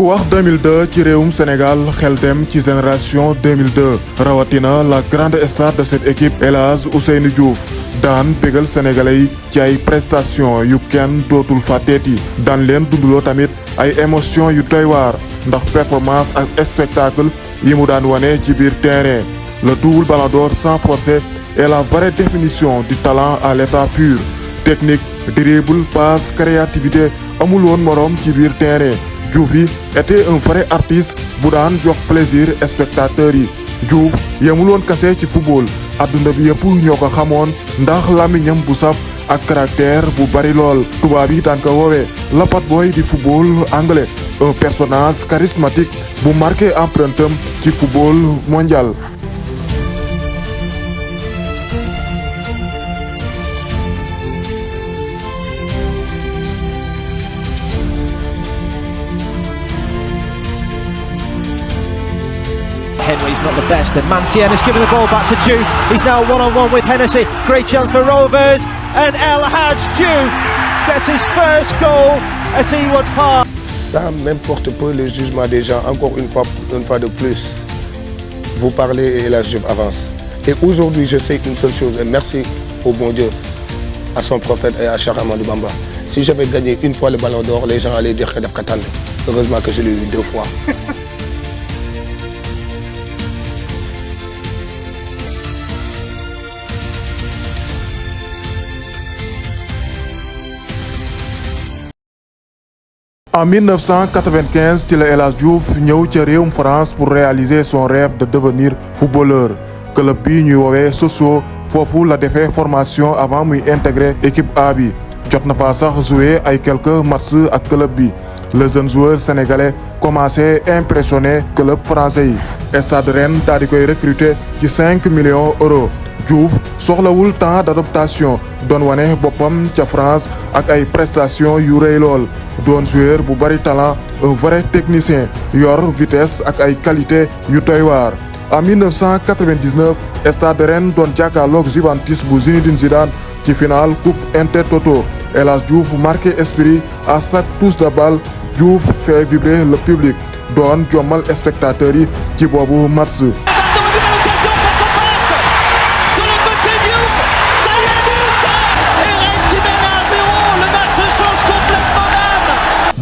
ku wax 2002 ci réewum Sénégal xel dem ci génération 2002 rawatina la grande star de cette équipe El Hadji Ousseynou Diouf daan bégal sénégalais yi ci ay prestations yu kenn dootul fàtteeti daan leen dunduloo tamit ay émotions yu doy waar ndax performance ak spectacle yi mu daan wane ci biir terrain le double ballon d'or sans forcer est la vraie définition du talent à l'état pur technique dribble passe créativité amul woon moroom ci biir terrain Diouf yi était un vrai artiste bu daan jox plaisir spectateurs yi Diouf yemul woon kase ci football adduna bi yëpp ñoo ko xamoon ndax làmmiñam bu saf ak caractère bu bari lool tubaab yi daan ko woowee le bad boy di football anglais un personnage charismatique bu marqué empreinte am ci football mondial. Henry's not the best, and Mancienne has given the ball back to Diouf. He's now one-on-one with Hennessy. Great chance for Rovers, and El Hadji Diouf gets his first goal at Ewood Park. Ça m'importe peu le jugement des gens. Encore une fois de plus, vous parlez et El Hadji Diouf avance. Et aujourd'hui, je sais une seule chose, et merci au bon Dieu, à son prophète et à Cheikh Ahmadou Bamba. Si j'avais gagné une fois le ballon d'or, les gens allaient dire que Daf Katane. Heureusement que je l'ai eu 2 fois. En 1995 ci la El Hadji Diouf ñëw ca réewum France pour réaliser son rêve de devenir footballeur club bi ñuy woowee Sochaux foofu la defee formation avant muy intégrer équipe A bi jot na fa sax jouer ay quelques matchs ak club bi le jeune joueur sénégalais commencé impressionner club français yi Stade Rennes daal di koy recruter ci 5 millions €. Diouf soxlawul temps d'adaptation doon wane boppam ca France ak ay prestations yu rëy lool doon joueur bu bari talent un vrai technicien yor vitesse ak ay qualité yu doy waar. En 1999 Stade Rennes doon jàkkaarloog Juventus bu Zinedine Zidane ci finale coupe Intertoto El Hadji Diouf marqué esprit à chaque touche de balle Diouf fait vibrer le public doon jommal spectateurs yi ci boobu match.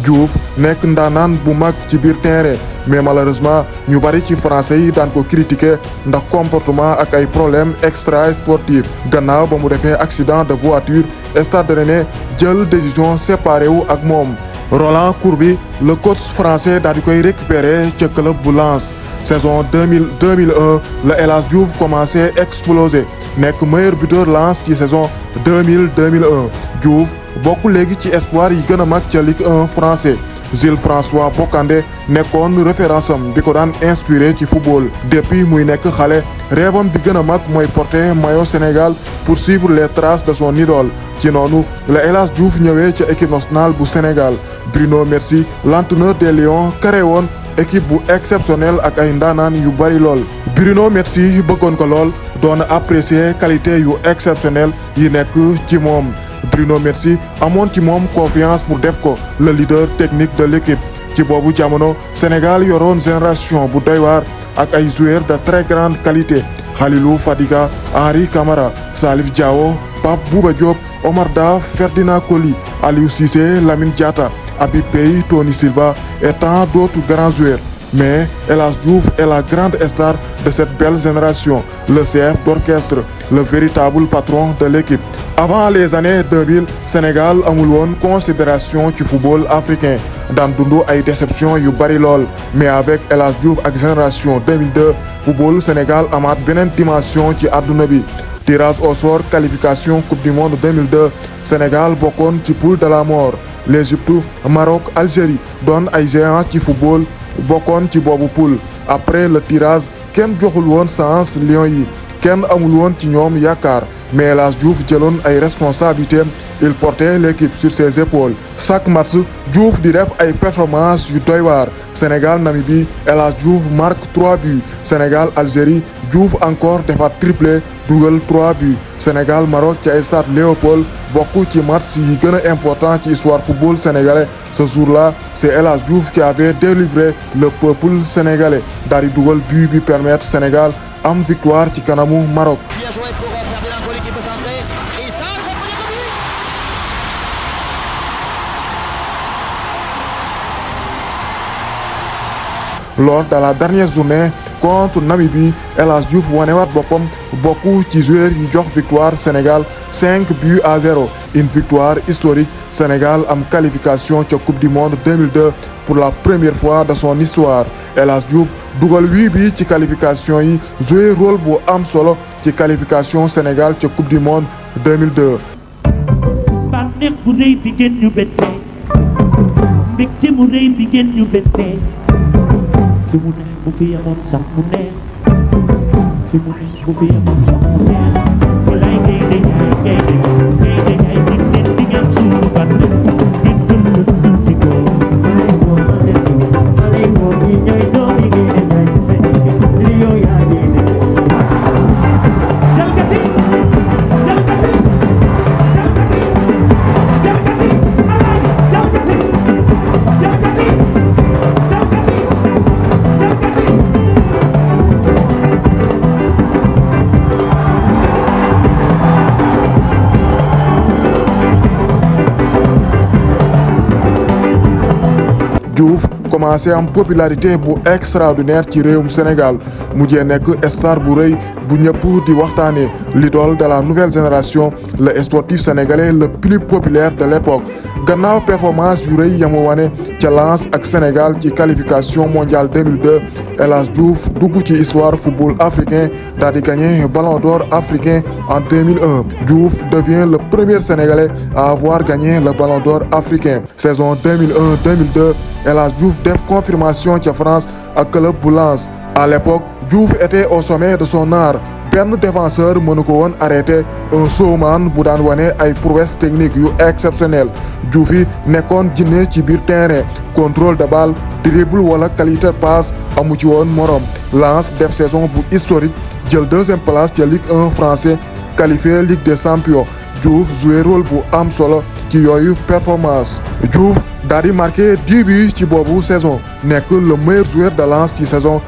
Diouf nekk ndaanaan bu mag ci biir terrain mais malheureusement ñu bari ci français yi daan ko critiquer ndax comportement ak ay problèmes extra sportifs gannaaw ba mu defee accident de voiture Stade Rennais jël décision séparé wu ak moom. Roland Courbis le coach français daal di koy récupérer ca club bu Lens saison 2001 la El Hadji Diouf commencé exploser nekk meilleur buteur Lens ci saison 2001 Diouf bokk léegi ci espoir yi gën a mag ca Ligue 1 français Jules François Bocandé nekkoon référence am bi ko daan inspiré ci football depuis muy nekk xale rêvam bi gën a mag mooy porter maillot Sénégal pour suivre les traces de son idole ci noonu la El Hadji Diouf ñëwee ca équipe nationale bu Sénégal Bruno Metsu l'entraîneur des Lions créé woon équipe bu exceptionnelle ak ay ndaanaan yu bari lool Bruno Metsu bëggoon ko lool doon apprécier qualité yu exceptionnelle yi nekk ci moom Bruno Metsu amoon ci moom confiance pour def ko le leader technique de l'équipe ci boobu jamono Sénégal yoroon génération bu doy waar ak ay joueurs de très grande qualité Khalilou Fadiga Henri Camara Salif Diao Pape Bouba Diop Omar Daf Ferdinand Coly Aliou Cissé Lamine Diatta Habib Beye Tony Silva et tant d'autres grands joueurs. Mais El Hadji Diouf est la grande star de cette belle génération, le chef d'orchestre, le véritable patron de l'équipe. Avant les années 2000, Sénégal amul woon considération ci football africain daan dundu ay déception yu bari lool mais avec El Hadji Diouf ak génération 2002 football Sénégal amaat beneen dimension ci àdduna bi. Tirage au sort qualification coupe du monde 2002 Sénégal bokkoon ci poule de la mort l'Égypte Maroc Algérie doon ay géants ci football bokkoon ci boobu poule après le tirage kenn joxul woon chance Lions yi kenn amul woon ci ñoom yaakaar mais El Hadji Diouf jëloon ay responsabilités il portait l'équipe sur ses épaules. Chaque match Diouf di def ay performances yu doy waar. Sénégal Namibie El Hadji Diouf marque 3 buts. Sénégal Algérie Diouf encore defaat triplé dugal 3 buts. Sénégal Maroc ci ay stade Léopold bokk ci match yi gën a important ci histoire football sénégalais. Ce jour-là c'est El Hadji Diouf qui avait délivré le peuple sénégalais daal di dugal but bi permettre Sénégal am victoire ci kanamu Maroc. Bien joué pour Ferdinand Coly qui peut centrer. Et ça, lors de la dernière journée contre Namibie El Hadji Diouf wanewaat boppam bokk ci joueurs yi jox victoire Sénégal 5-0. Une victoire historique. Sénégal am qualification ca Coupe du Monde 2002 pour la première fois de son histoire. El Hadji Diouf dugal 8 bi ci qualification yi joué rôle bu am solo ci qualification Sénégal ca Coupe du Monde 2002. bànneex bu rëy bi ngeen ñu bettee mbégte mu rëy bi ngeen ñu bettee fi mu ne bu fi yemoon sax mu neex fi mu ne bu fi yemoon sax mu neex walaay ngay de jaay dig leen di ngeen suñu bànneex ngeen dund tuuti ko ñi ñooy doomi ngay de jaay ci seen li yoo yaa ngi de jalgati Diouf commencé am popularité bu extraordinaire ci réewum Sénégal mujjee nekk star bu rëy bu ñëpp di waxtaanee l'idole de la nouvelle génération le sportif sénégalais le plus populaire de l'époque. Gannaaw performance yu rëy yamu wane ca Lens ak Sénégal ci qualification mondiale 2002 El Hadji Diouf dugg ci histoire football africain daal di gagné Ballon d'Or africain en 2001. Diouf devient le premier Sénégalais à avoir gagné le Ballon d'Or africain. Saison 2001-2002 El Hadji Diouf def confirmation ca France ak club bu Lens. À l'époque Diouf était au sommet de son art. benn défenseur mënu ko woon arrêté un showman bu daan wane ay prouesse technique yu exceptionnel. Diouf yi nekkoon jinne ci biir terrain contrôle de balle dribble wala qualité de passe amu ci woon morom. Lens def saison bu historique jël deuxième place ca Ligue 1 français qualifié Ligue des champions. Diouf joué rôle bu am solo ci yooyu performance. Diouf daal di marqué 10 buts ci boobu saison nekk le meilleur joueur de Lens ci saison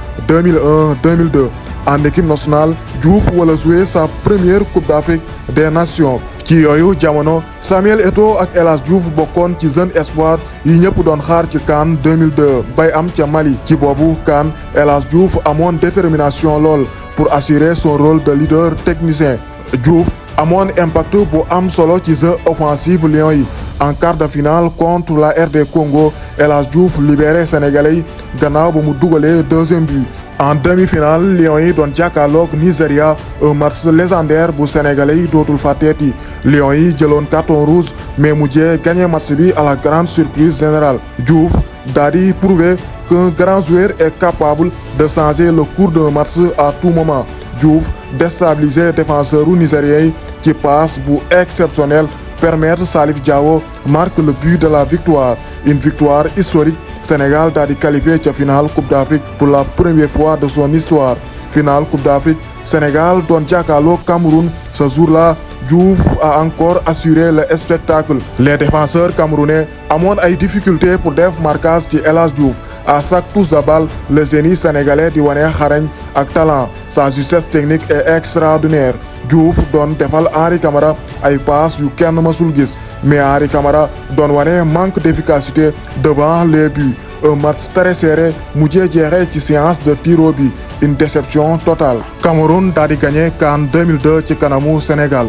2001-2002. En équipe nationale Diouf wala joué sa première Coupe d'Afrique des Nations. ci yooyu jamono Samuel Eto'o ak El Hadji Diouf bokkoon ci jeune espoir yi ñëpp doon xaar ci CAN 2002 bay am ca Mali. ci boobu CAN El Hadji Diouf amoon détermination lool pour assurer son rôle de leader technicien. Diouf amoon impact bu am solo ci jeu offensif Lions yi. En quart de finale contre la RD Congo El Hadji Diouf libéré Sénégalais yi gannaaw ba mu dugalee deuxième but. En demi-finale Lions yi doon jàkkaarloog Nigeria un match légendaire bu Sénégalais yi dootul fàtteeti. Lions yi jëloon carton rouge mais mujjee gagné match bi à la grande surprise générale. Diouf daal di prouver qu'un grand joueur est capable de changer le cours d'un match à tout moment. Diouf déstabiliser défenseur u nigérien yi ci passe bu exceptionnel permettre Salif Diao marque le but de la victoire. Une victoire historique. Sénégal daal di qualifié ca finale Coupe d'Afrique pour la première fois de son histoire. Finale Coupe d'Afrique Sénégal doon jàkkaarloo Cameroun. Ce jour-là Diouf a encore assuré le spectacle. Les défenseurs camerounais amoon ay difficultés pour def marquage ci El Hadji Diouf. À chaque touche de balle le génie sénégalais di wane xarañ ak talent. Sa justesse technique est extraordinaire. Diouf doon defal Henri Camara ay passes yu kenn mësul gis mais Henri Camara doon wane manque d'efficacité devant les buts. Un match très serré mujjee jeexee ci séance de tir au but. Une déception totale. Cameroun daal di gagné CAN 2002 ci kanamu Sénégal.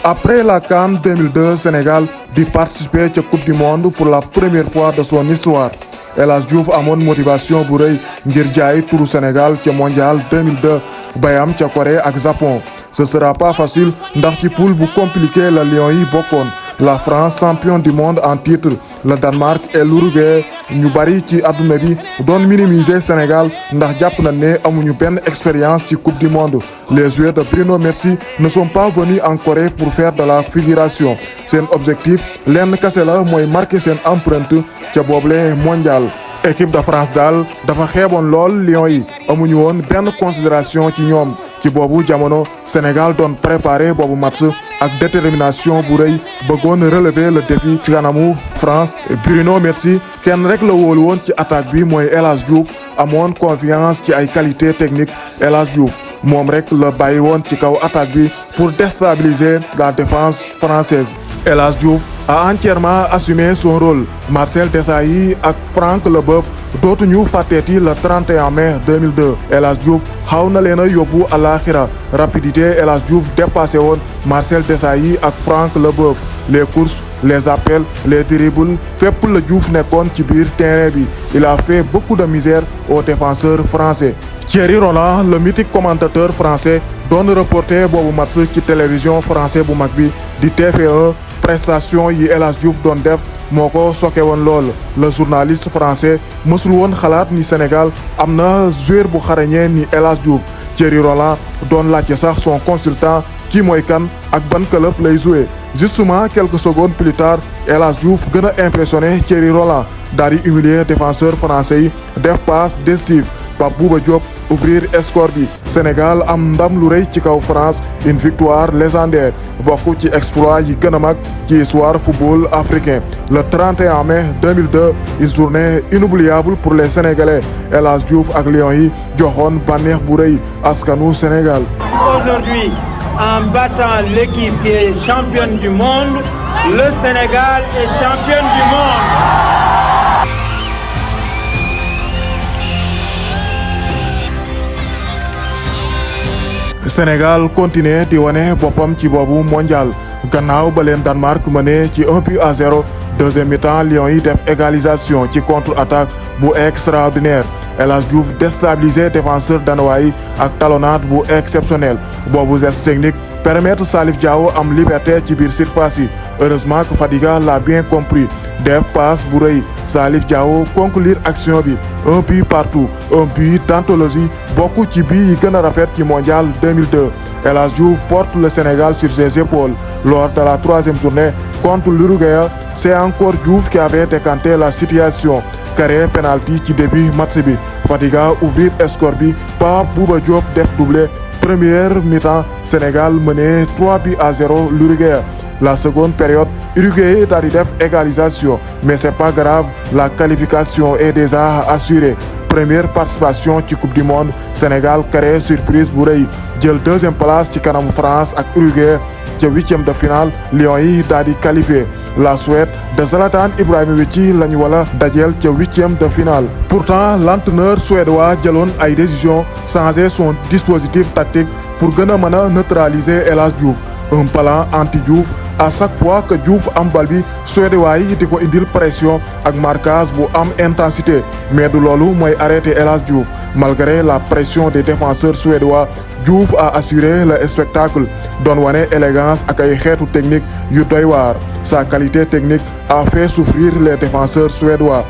Après la CAN 2002 Sénégal di participer ca Coupe du Monde pour la première fois de son histoire. El Hadji Diouf amoon motivation bu rëy ngir jaay turu Sénégal ca mondial 2002 bayam ca Corée ak Japon. Ce sera pas facile ndax ci poule bu compliqué la Lions yi bokkoon. la France champion du monde en titre le Danemark et l'Uruguay ñu bari ci àdduna bi doon minimiser Sénégal ndax jàpp nañ ne amuñu benn expérience ci coupe du monde. Les joueurs de Bruno Metsu ne sont pas venus en Corée pour faire de la figuration seen objectif lenn kese la mooy marquer seen empreinte ca boobule mondial. Équipe de France daal dafa xeeboon lool Lions yi amuñu woon benn considération ci ñoom ci boobu jamono Sénégal doon préparé boobu match ak détermination bu rëy bëggoon relever le défi ci kanamu France. Bruno Metsu kenn rek la wóolu woon ci attaque bi mooy El Hadj Diouf amoon confiance ci ay qualité technique El Hadj Diouf moom rek la bàyyi woon ci kaw attaque bi pour déstabiliser la défense française. El Hadj Diouf a entièrement assumé son rôle. Marcel Desailly ak Franck Leboeuf dootuñu fàtteeti le 31 mai 2002 El Hadj Diouf xaw na leen a yóbbu àllaaxira rapidité El Hadj Diouf dépassé woon Marcel Desailly ak Franck Leboeuf les courses les appels les dribbles fépp la Diouf nekkoon ci biir terrain bi il a fait beaucoup de misère aux défenseurs français. Thierry Roland le mythique commentateur français doon reporter boobu match ci télévision français bu mag bi di TF1 prestation yi El Hadj Diouf doon def moo ko sokke woon lool. Le journaliste français mësul woon xalaat ni Sénégal am na joueur bu xarañee ni El Hadj Diouf. Thierry Roland doon laajte sax son consultant kii mooy kan ak ban club lay jouer. Justement quelques secondes plus tard El Hadj Diouf gën a impressionné Thierry Roland daal di humilier défenseur français yi def passe décisive Pape Bouba Diop ouvrir score bi Sénégal am ndam lu rëy ci kaw France une victoire légendaire bokk ci exploit yi gën a mag ci histoire football africain. Le 31 mai 2002 une journée inoubliable pour les Sénégalais El Hadj Diouf ak Lions yi joxoon bànneex bu rëy askanu Sénégal. Aujourd'hui, en battant l'équipe qui est championne du monde, le Sénégal est championne du monde. Sénégal continue di wane boppam ci boobu mondial gannaaw ba leen Danemark mené ci 1-0 deuxième mi-temps Lions yi def égalisation ci contre-attaque bu extraordinaire El Hadj Diouf déstabilisé défenseur danois yi ak talonnade bu exceptionnel boobu geste technique permettre Salif Diao am liberté ci biir surface yi heureusement que Fadiga l'a bien compris def passe bu rëy Salif Diao conclure action bi un but partout un but d'anthologie bokk ci bii yi gën a rafet ci mondial 2002 El Hadj Diouf porte le Sénégal sur ses épaules lors de la troisième journée contre l'Uruguay. C'est encore Diouf qui avait décanté la situation carré penalty ci début match bi Fadiga ouvrir score bi Pape Bouba Diop def doublé première mi-temps Sénégal mené 3-0 l'Uruguay. La seconde période Uruguay daal di def égalisation mais c'est pas grave la qualification est déjà assurée. Première participation ci coupe du monde Sénégal créé surprise bu rëy jël deuxième place ci kanamu France ak Uruguay ca huitième de finale Lions yi daal di qualifié. La Suède de Zlatan Ibrahimovic lañu wala dajeel ca huitième de finale. Pourtant l'entraîneur suédois jëloon ay décision changer son dispositif tactique pour gën a mën a neutraliser El Hadj Diouf. Un plan anti-Diouf à chaque fois que Diouf am bal bi suédois yi di ko indil pression ak marquage bu am intensité mais du loolu mooy arrêter El Hadj Diouf. Malgré la pression des défenseurs suédois Diouf a assuré le spectacle doon wane élégance ak ay xeetu technique yu doy waar. Sa qualité technique a fait souffrir les défenseurs suédois.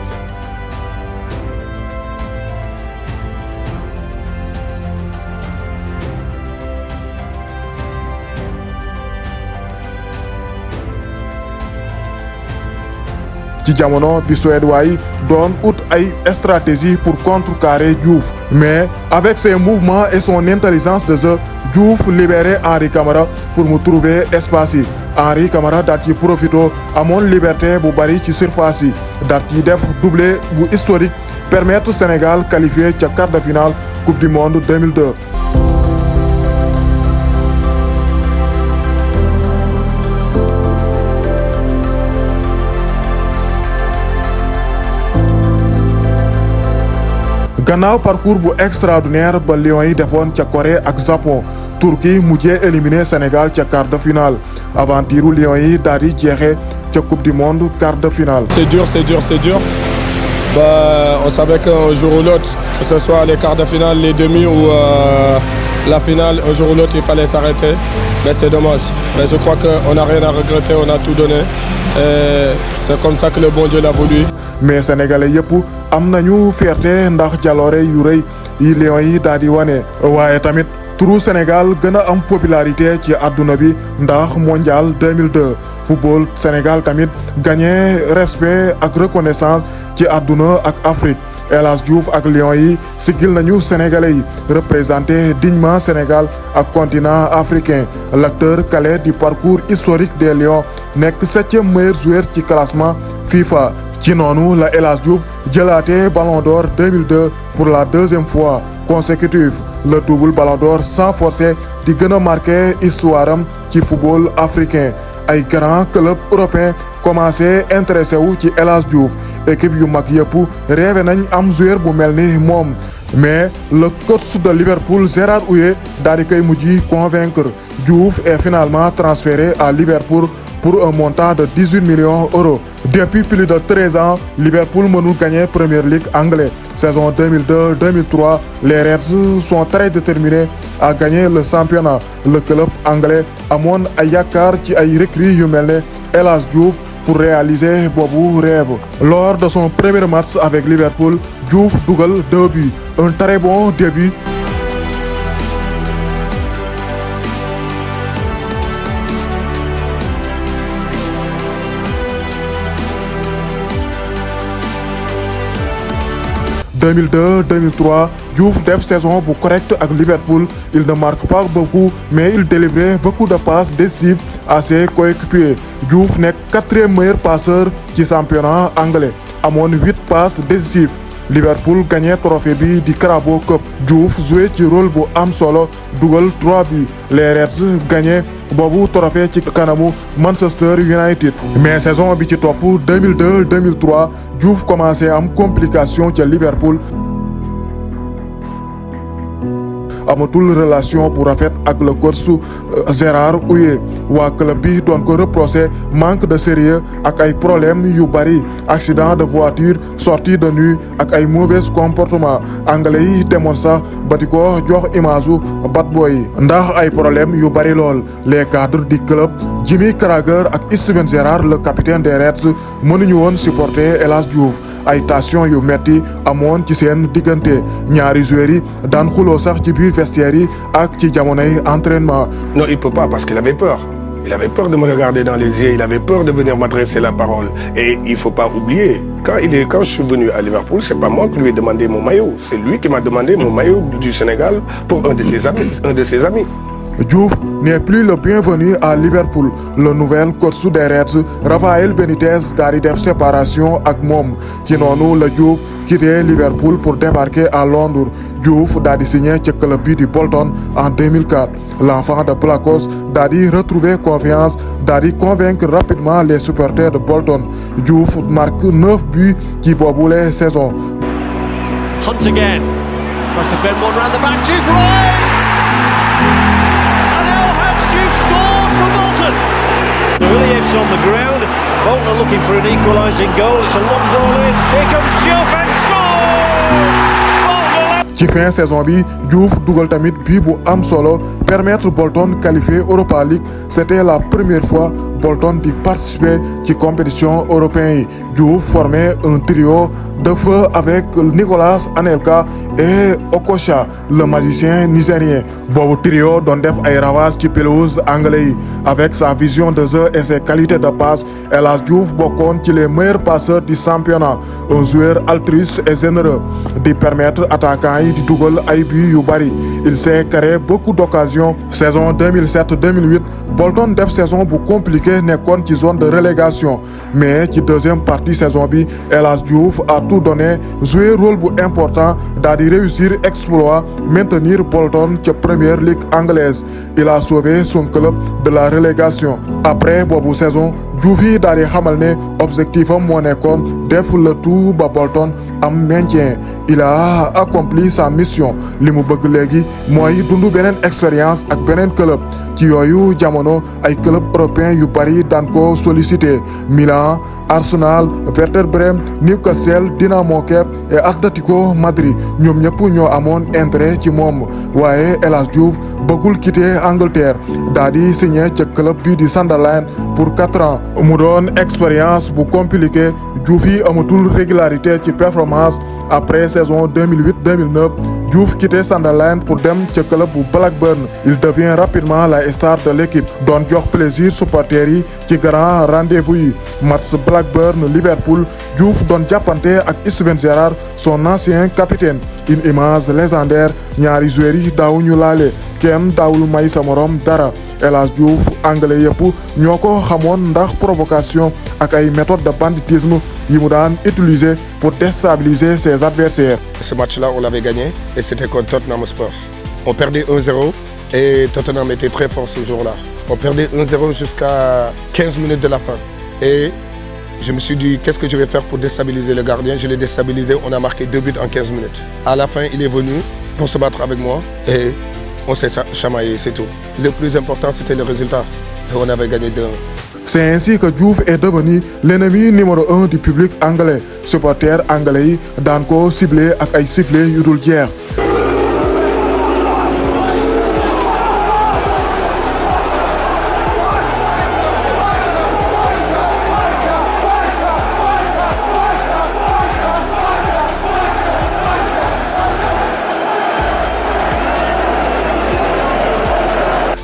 ci jamono bi suédois yi doon ut ay stratégie pour contrecarrer Diouf mais avec ses mouvements et son intelligence de jeu Diouf libéré Henri Camara pour mu trouver espace yi Henri Camara daat ci profito amoon liberté bu bari ci surface yi daat ci def doublé bu historique permettre Sénégal qualifié ca quart de finale coupe du monde 2002. gannaaw parcours bu extraordinaire ba Lions yi defoon ca Corée ak Japon Turquie mujjee éliminé Sénégal ca quart de finale aventure Lions yi daal di jeexee ca coupe du monde quart de finale. C'est dur. On savait qu'un jour ou l'autre, que ce soit les quarts de finale, les demi ou la finale, un jour ou l'autre il fallait s'arrêter. Mais c'est dommage. Mais je crois qu'on n'a rien à regretter, on a tout donné. Et c'est comme ça que le bon Dieu l'a voulu. mais sénégalais yëpp am nañu fierté ndax jaloore yu rëy yi Lions yi daal di wane waaye tamit turu Sénégal gën a am popularité ci àdduna bi ndax mondial 2002 football Sénégal tamit gagné respect ak reconnaissance ci àdduna ak Afrique El Hadj Diouf ak Lions yi sigil nañu sénégalais yi représenté dignement Sénégal ak continent africain l'acteur calé du parcours historique des Lions nekk 7e meilleur joueur ci classement FIFA. ci noonu la El Hadj Diouf jëlaate Ballon d'Or 2002 pour la 2e fois consécutive le double Ballon d'Or sans forcer di gën a marqué histoire am ci football africain ay grands clubs européens commencé intéressé wu ci El Hadj Diouf équipe yu mag yëpp rêvé nañ am joueur bu mel ni moom mais le coach de Liverpool Gérard Houllier daal di koy mujj convaincre Diouf est finalement transféré à Liverpool pour un montant de 18 millions d'euros. Depuis plus de 13 ans, Liverpool mënul gagner Premier League anglais. Saison 2002-2003, les Reds sont très déterminés à gagner le championnat. Le club anglais amoon ay yaakaar ci ay recrues yu mel ne El Hadj Diouf pour réaliser boobu rêve. Lors de son premier match avec Liverpool, Diouf dugal 2 buts. Un très bon début. En 2002-2003, Diouf def saison bu correct ak Liverpool. Il ne marque pas beaucoup, mais il délivrait beaucoup de passes décisives à ses coéquipiers. Diouf nekk 4e meilleur passeur ci championnat anglais. Amoon 8 passes décisives. Liverpool gagné trophée bi di Carabao Cup. Diouf joué ci rôle bu am solo dugal 3 buts. Les Reds gagné boobu trophée ci kanamu Manchester United. mais saison bi ci topp 2002-2003 Diouf commencé am complication ca Liverpool. amatul relation bu rafet ak le coach Gérard Houllier waa club bi doon ko reproché manque de sérieux ak ay problème yu bari accident de voiture sortie de nuit ak ay mauvais comportement anglais yi demoon sax ba di ko jox image u bad boy ndax ay problème yu bari lool. les cadres du club Jimmy Carragher ak Steven Gerrard le capitaine des Reds mënuñu woon supporter El Hadj Diouf. ay tension yu metti amoon ci seen diggante ñaari joueurs yi daan xuloo sax ci biir vestiaire yi ak ci jamonoy entraînement. Non, il peut pas parce qu'il avait peur. Il avait peur de me regarder dans les yeux, il avait peur de venir m'adresser la parole. Et il faut pas oublier, quand je suis venu à Liverpool, c'est pas moi qui lui ai demandé mon maillot, c'est lui qui m'a demandé mon maillot du Sénégal pour un de ses amis. Diouf n'est plus le bienvenu à Liverpool. Le nouvel coach des Reds Rafael Benitez daal di def séparation ak moom ci noonu la Diouf quitté Liverpool pour débarquer à Londres. Diouf daal di signé ci club bi di Bolton en 2004. L'enfant de Blacos daal di retrouver confiance daal di convaincre rapidement les supporters de Bolton. Diouf marque 9 buts ci boobule saison. Hunt again. Tries to bend one round the back. Diouf right. Williams on the ground. Bolton are looking for an equalising goal. It's a long ball in. Here comes Diouf and scores! ci fin saison bi Diouf dugal tamit bii bu am solo permettre Bolton qualifier Europa League. C'était la première fois Bolton di participer ci compétition européenne yi. Diouf formait un trio de feu avec Nicolas Anelka et Okocha le magicien nigérien. boobu trio doon def ay ravages ci pelouse anglais yi. avec sa vision de jeu et ses qualités de passe El Hadj Diouf bokkoon ci les meilleurs passeurs du championnat. un joueur altruiste et généreux di permettre attaquants yi di dugal ay buts yu bari. il s'est créé beaucoup d'occasions. saison 2007-2008 Bolton def saison bu compliqué nekkoon ci zone de relégation mais ci deuxième partie saison bi El Hadj Diouf a tout donné joué rôle bu important daal di réussir exploit maintenir Bolton ca première ligue anglaise. il a sauvé son club de la relégation. après boobu saison Diouf yi daal di xamal ne objectif am moo nekkoon def le tout ba Bolton am maintien. Il a accompli sa mission li mu bëgg léegi mooy dund beneen expérience ak beneen club ci yooyu jamono ay club européen yu bari daan ko sollicité Milan, Arsenal, Werder Bremen, Newcastle, Dynamo Kiev et Atlético Madrid ñoom ñëpp ñoo amoon intérêt ci moom waaye El Hadji Diouf bëggul quitter Angleterre daa di signé ca club bi di Sunderland pour 4 ans mu doon expérience bu compliqué. Diouf yi amatul régularité ci performance après saison 2008-2009 Diouf quitté Sunderland pour dem ca club bu Blackburn. Il devient rapidement la star de l'équipe doon jox plaisir supporters yi ci grand rendez-vous yi match Blackburn Liverpool Diouf doon jàppante ak Steven Gerrard son ancien capitaine une image légendaire ñaari joueurs yi daawuñu laale kenn daawul may sa morom dara El Hadji Diouf anglais yëpp ñoo ko xamoon ndax provocation ak ay méthodes de banditisme yi mu daan utiliser pour déstabiliser ses adversaires. Ce match-là, on l'avait gagné et c'était contre Tottenham Hotspur. On perdait 1-0 et Tottenham était très fort ce jour-là. On perdait 1-0 jusqu'à 15 minutes de la fin. Et je me suis dit, qu'est-ce que je vais faire pour déstabiliser le gardien? Je l'ai déstabilisé, on a marqué 2 buts en 15 minutes. À la fin, il est venu pour se battre avec moi et on s'est chamaillé, c'est tout. Le plus important, c'était le résultat. Et on avait gagné 2-1. C'est ainsi que Diouf est devenu l'ennemi numéro 1 du public anglais. Supporters anglais yi daan ko ciblé ak ay sifflet yu dul jeex.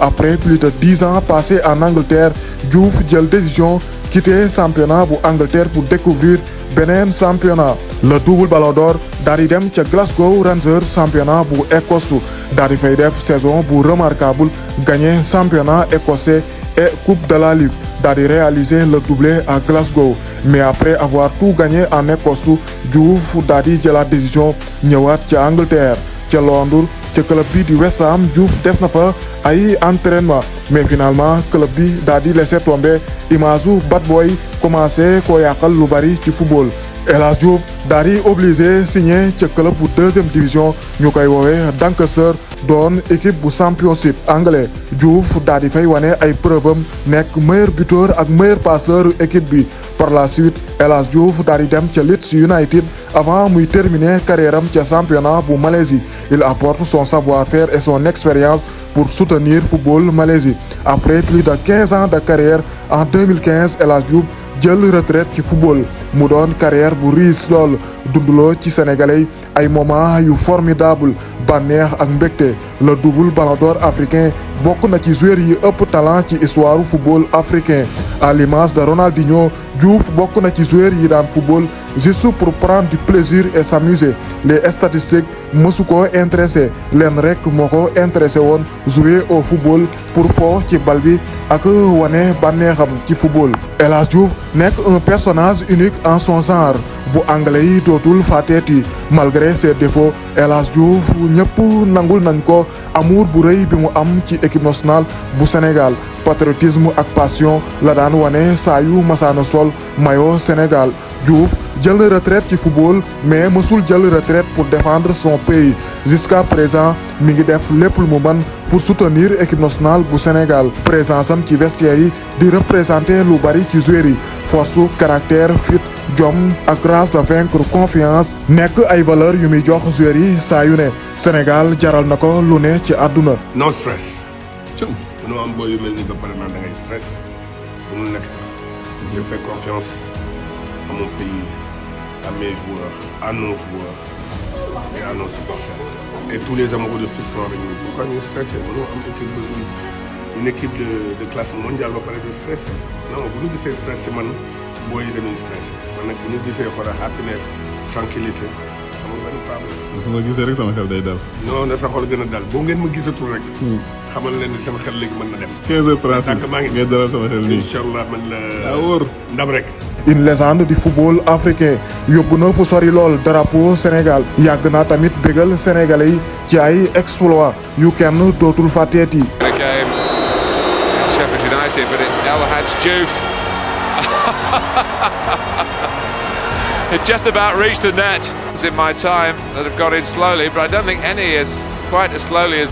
Après plus de 10 ans passés en Angleterre, Diouf jël décision quitter championnat bu Angleterre pour découvrir beneen championnat. Le double ballon d'or daal di dem ca Glasgow Rangers championnat bu Écosse daal di fay def saison bu remarquable gagné championnat écossais et coupe de la Ligue daal di réaliser le doublé à Glasgow. Mais après avoir tout gagné en Écosse, Diouf daal di jëlaat décision ñëwaat ca Angleterre ca Londres ca club bi di West Ham. Diouf def na fa ay entraînement mais finalement club bi daal di laisser tomber image u bad boy commencé koo yàqal lu bari ci football. El Hadji Diouf daal di obligé signé ca club bu 2e division ñu koy woowee Doncaster doon équipe bu championship anglais. Diouf daal di fay wane ay preuve am nekk meilleur buteur ak meilleur passeur équipe bi. Par la suite El Hadji Diouf daal di dem ca Leeds United avant muy terminer carrière am ca championnat bu Malaisie. Il apporte son savoir-faire et son expérience pour soutenir football Malaisie. Après plus de 15 ans de carrière en 2015 El Hadji Diouf jël retraite ci football mu doon carrière bu riis lool dunduloo ci sénégalais ay moment yu formidable bànneex ak mbégte. Le double ballon d'or africain bokk na ci joueurs yi ëpp talent ci histoire football africain. À l'image de Ronaldinho, Diouf bokk na ci joueurs yi daan football juste pour prendre du plaisir et s'amuser. Les statistiques mësu ko intéressé leen rek moo ko intéressé woon jouer au football pour fo ci bal bi ak wane bànneexam ci football. El Hadji Diouf nekk un personnage unique en son genre bu anglais yi dootul fàtteeti. Malgré ses défauts El Hadji Diouf ñëpp nangul nañ ko amour bu rëy bi mu am ci équipe nationale bu Sénégal. Patriotisme ak passion la daan wane saa yu masaana sol maillot Sénégal. Diouf jël na retraite ci football mais mësul jël retraite pour défendre son pays. Jusqu'à présent mi ngi def lépp lu mu mën pour soutenir équipe nationale bu Sénégal. Présence am ci vestiaire yi di représenter lu bari ci joueurs yi. Force, caractère, fit, jom ak grâce de vaincre confiance nekk ay valeurs yu muy jox joueurs yi saa yu ne. Sénégal jaral na ko lu ne ci àdduna. non stress. mënoo am booy yu mel ni ba pare naan da ngay stress mënul nekk sax. je fais confiance à mon pays, à mes joueurs, à nos joueurs et à nos supporters. Et tous les amoureux de foot sont avec nous. Pourquoi nous stresser? Une équipe de classe mondiale va parler de stress. Non, vous nous dites stress, c'est man, boy de nous stress. Vous nous dites pour la happiness, tranquillité. su ma gisee rek sama xel day dal. non na sa xol gën a dal boo ngeen ma gisatul rek. xamal leen ni sama xel léegi mën na dem. 15h36 ngay dalal sama xel nii. incha allah man la. daa wóor ndam rek. Une légende du football africain yóbbu na fu sori lool drapeau Sénégal yàgg na tamit bégal sénégalais yi ci ay exploit yu kenn dootul fàtteeti. Sheffield United, but it's El Hadji Diouf It just about reached the net. It's in my time that have got in slowly, but I don't think any is quite as slowly as